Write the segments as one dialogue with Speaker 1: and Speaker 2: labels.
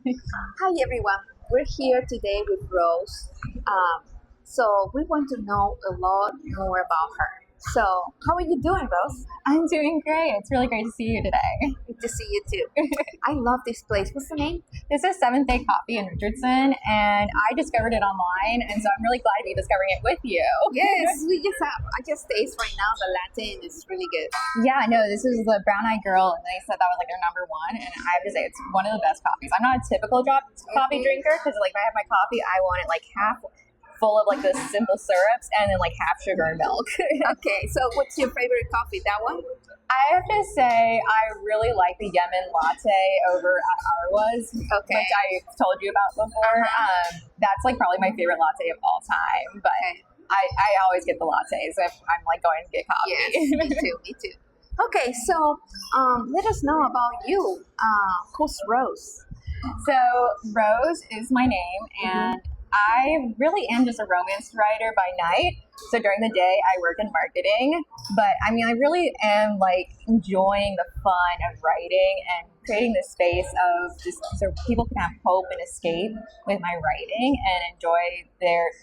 Speaker 1: Hi everyone, we're here today with Rose. So we want to know a lot more about her. So how are you doing, Rose?
Speaker 2: I'm doing great. It's really great to see you today.
Speaker 1: Good to see you too. I love this place. What's the name?
Speaker 2: This is Seventh Day Coffee in Richardson, and I discovered it online, and so I'm really glad to be discovering it with you.
Speaker 1: Yes, I just taste right now the latte and it's really good.
Speaker 2: Yeah, no, this is the Brown Eyed Girl, and they said that was like their number one, and I have to say it's one of the best coffees. I'm not a typical coffee drinker because like if I have my coffee, I want it like half full of like the simple syrups and then like half sugar and milk.
Speaker 1: Okay, so what's your favorite coffee? That one?
Speaker 2: I have to say I really like the Yemen latte over at Arwa's,
Speaker 1: Okay.
Speaker 2: which I told you about before. That's like probably my favorite latte of all time, but
Speaker 1: Okay.
Speaker 2: I always get the lattes if I'm like going to get coffee.
Speaker 1: Yes, me too, me too. Okay, so let us know about you. Who's Rose?
Speaker 2: So Rose is my name, and I really am just a romance writer by night. So during the day, I work in marketing. But I mean, I really am like enjoying the fun of writing and creating this space of just so people can have hope and escape with my writing and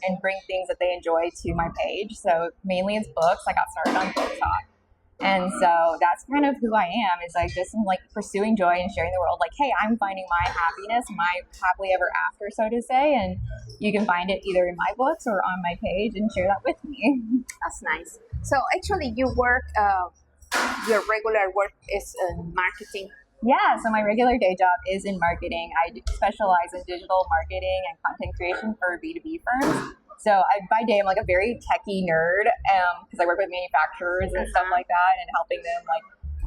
Speaker 2: and bring things that they enjoy to my page. So mainly it's books. I got started on Book Talk. And so that's kind of who I am, is I just am like pursuing joy and sharing the world. Like, hey, I'm finding my happiness, my happily ever after, so to say. And you can find it either in my books or on my page and share that with me.
Speaker 1: That's nice. So actually, you work. Your regular work is in marketing.
Speaker 2: Yeah, so my regular day job is in marketing. I specialize in digital marketing and content creation for B2B firms. So by day, I'm like a very techie nerd because I work with manufacturers and stuff like that and helping them like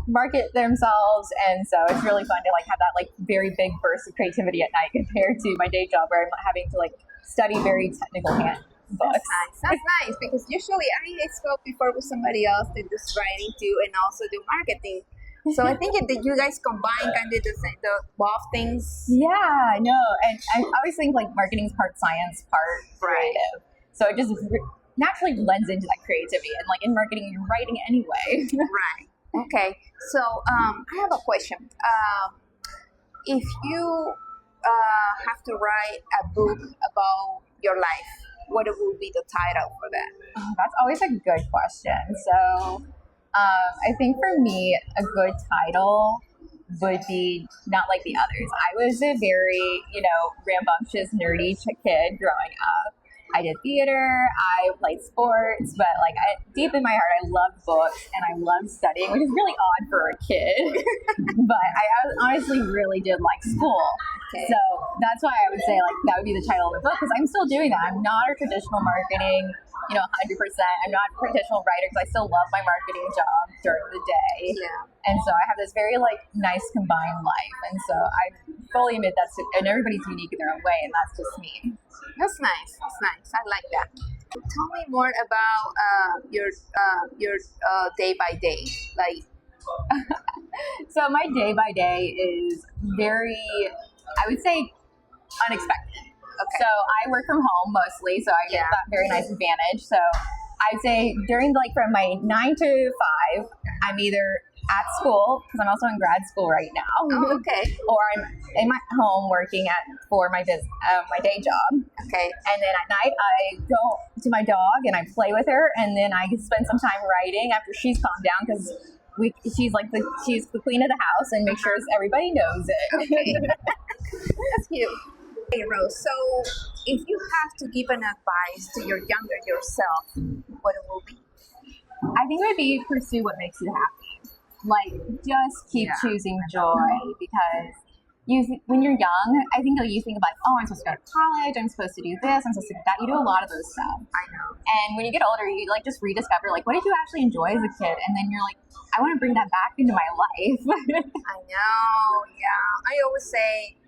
Speaker 2: market themselves. And so it's really fun to like have that like very big burst of creativity at night compared to my day job where I'm having to like study very technical hand books.
Speaker 1: That's nice. That's nice because usually I spoke before with somebody else that does writing too and also do marketing. So I think that you guys combine kind of the both things.
Speaker 2: Yeah, no, and I always think like marketing's part science, part creative. So it just naturally lends into that creativity. And like in marketing, you're writing anyway.
Speaker 1: Right. Okay. So I have a question. If you have to write a book about your life, what would be the title for that?
Speaker 2: Oh, that's always a good question. So I think for me, a good title would be Not Like the Others. I was a very, rambunctious, nerdy kid growing up. I did theater, I played sports, but like deep in my heart, I loved books and I loved studying, which is really odd for a kid. But I honestly really did like school.
Speaker 1: Okay.
Speaker 2: So that's why I would say like that would be the title of the book because I'm still doing that. I'm not a traditional marketing, 100%. I'm not a traditional writer because I still love my marketing job during the day.
Speaker 1: Yeah.
Speaker 2: And so I have this very like nice combined life. And so I fully admit and everybody's unique in their own way, and that's just me.
Speaker 1: That's nice. That's nice. I like that. Tell me more about your day by day. Like,
Speaker 2: So my day by day is very, I would say, unexpected.
Speaker 1: okay.
Speaker 2: So I work from home mostly, so I get that very nice advantage. So I'd say during from my 9 to 5, I'm either at school because I'm also in grad school right now.
Speaker 1: Oh, okay.
Speaker 2: Or I'm in my home working for my my day job.
Speaker 1: Okay.
Speaker 2: And then at night I go to my dog and I play with her, and then I spend some time writing after she's calmed down because she's the queen of the house and make sure everybody knows it.
Speaker 1: Okay. That's cute. Hey Rose, so if you have to give an advice to your younger yourself, what it will be?
Speaker 2: I think it would be pursue what makes you happy. Like, just keep choosing joy because when you're young, I think you think about, oh, I'm supposed to go to college, I'm supposed to do this, I'm supposed to do that. You do a lot of those stuff.
Speaker 1: I know.
Speaker 2: And when you get older, you like just rediscover like, what did you actually enjoy as a kid? And then you're like, I want to bring that back into my life.
Speaker 1: I know. Yeah. I always say,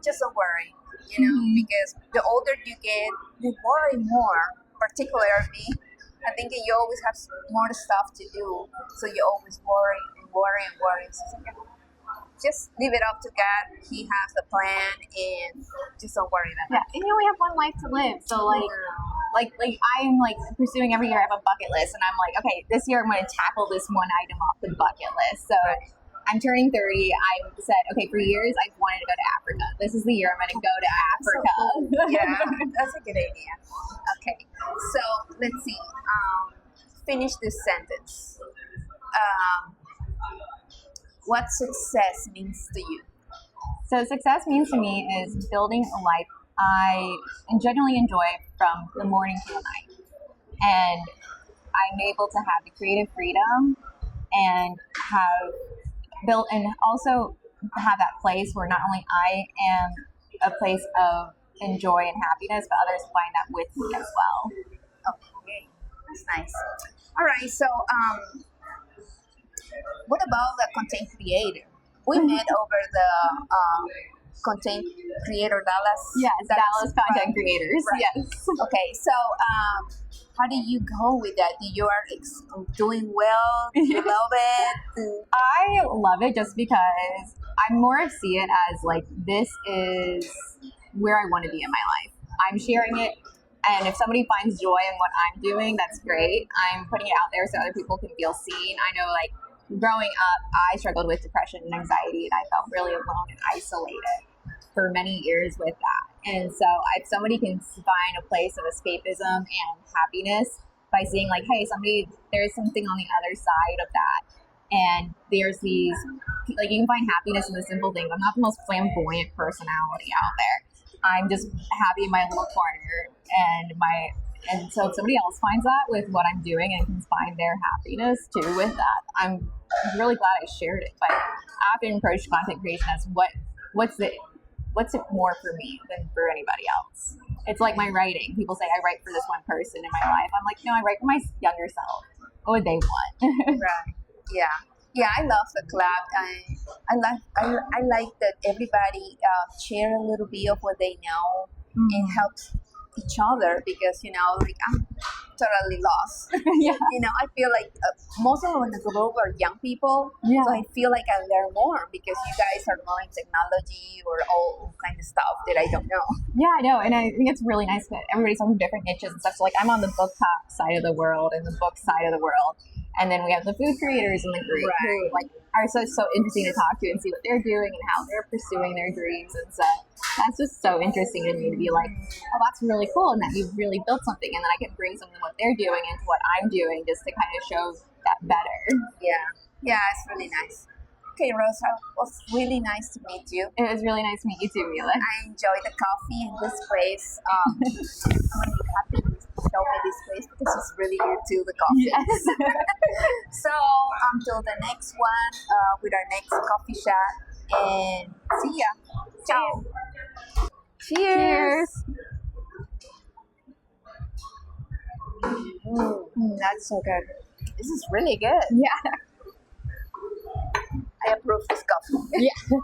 Speaker 1: just don't worry. Because the older you get, you worry more. Particularly me, I think you always have more stuff to do, so you always worry and worry and worry. So just leave it up to God. He has the plan, and just don't worry that much.
Speaker 2: Yeah, and you only have one life to live, so like I'm like pursuing every year. I have a bucket list, and I'm like, okay, this year I'm going to tackle this one item off the bucket list. So I'm turning 30. I said, okay, for years I've wanted to go to Africa. This is the year I'm going to go to Africa.
Speaker 1: So cool. Yeah, that's a good idea. Okay, so let's see. Finish this sentence. Um, what success means to you?
Speaker 2: So success means to me is building a life I genuinely enjoy from the morning to the night. And I'm able to have the creative freedom and have built and also have that place where not only I am a place of joy and happiness, but others find that with me as well.
Speaker 1: Okay, that's nice. All right, so what about the content creator? We met over the content creator Dallas.
Speaker 2: Yes, Dallas content creators.
Speaker 1: Right.
Speaker 2: Yes.
Speaker 1: Okay, so how do you go with that? You are doing well? Do you love it?
Speaker 2: I love it just because I more see it as like this is where I want to be in my life. I'm sharing it, and if somebody finds joy in what I'm doing, that's great. I'm putting it out there so other people can feel seen. I know, like, growing up, I struggled with depression and anxiety, and I felt really alone and isolated for many years with that. And so if somebody can find a place of escapism and happiness by seeing, like, hey, there's something on the other side of that. And there's these, like, you can find happiness in the simple things. I'm not the most flamboyant personality out there. I'm just happy in my little corner, and so if somebody else finds that with what I'm doing and can find their happiness too with that, I'm really glad I shared it. But I often approach content creation as what's it more for me than for anybody else. It's like my writing. People say I write for this one person in my life. I'm like, no, I write for my younger self. What would they want?
Speaker 1: Right. Yeah, I love the club. I like that everybody share a little bit of what they know and helps each other, because like, I'm totally lost.
Speaker 2: Yeah.
Speaker 1: I feel like most of them in the group are young people.
Speaker 2: Yeah.
Speaker 1: So I feel like I learn more because you guys are knowing technology or all kind of stuff that I don't know.
Speaker 2: Yeah, I know, and I think it's really nice that everybody's on different niches and stuff. So, like, I'm on the book talk side of the world and the book side of the world, and then we have the food creators in the group who, like, are so interesting to talk to and see what they're doing and how they're pursuing their dreams and stuff. That's just so interesting to me to be like, oh, that's really cool, and that you've really built something, and then I can bring something what they're doing into what I'm doing just to kind of show that better.
Speaker 1: Yeah, it's really nice. Okay, Rosa, it was really nice to meet you.
Speaker 2: It was really nice to meet you too, Mila.
Speaker 1: I enjoyed the coffee in this place. I'm really happy you showed me this place because it's really into the coffee.
Speaker 2: Yes.
Speaker 1: So until the next one, with our next coffee chat, and see ya. Ciao. Cheers. That's so good. This is really good.
Speaker 2: Yeah.
Speaker 1: I approve this coffee.
Speaker 2: Yeah.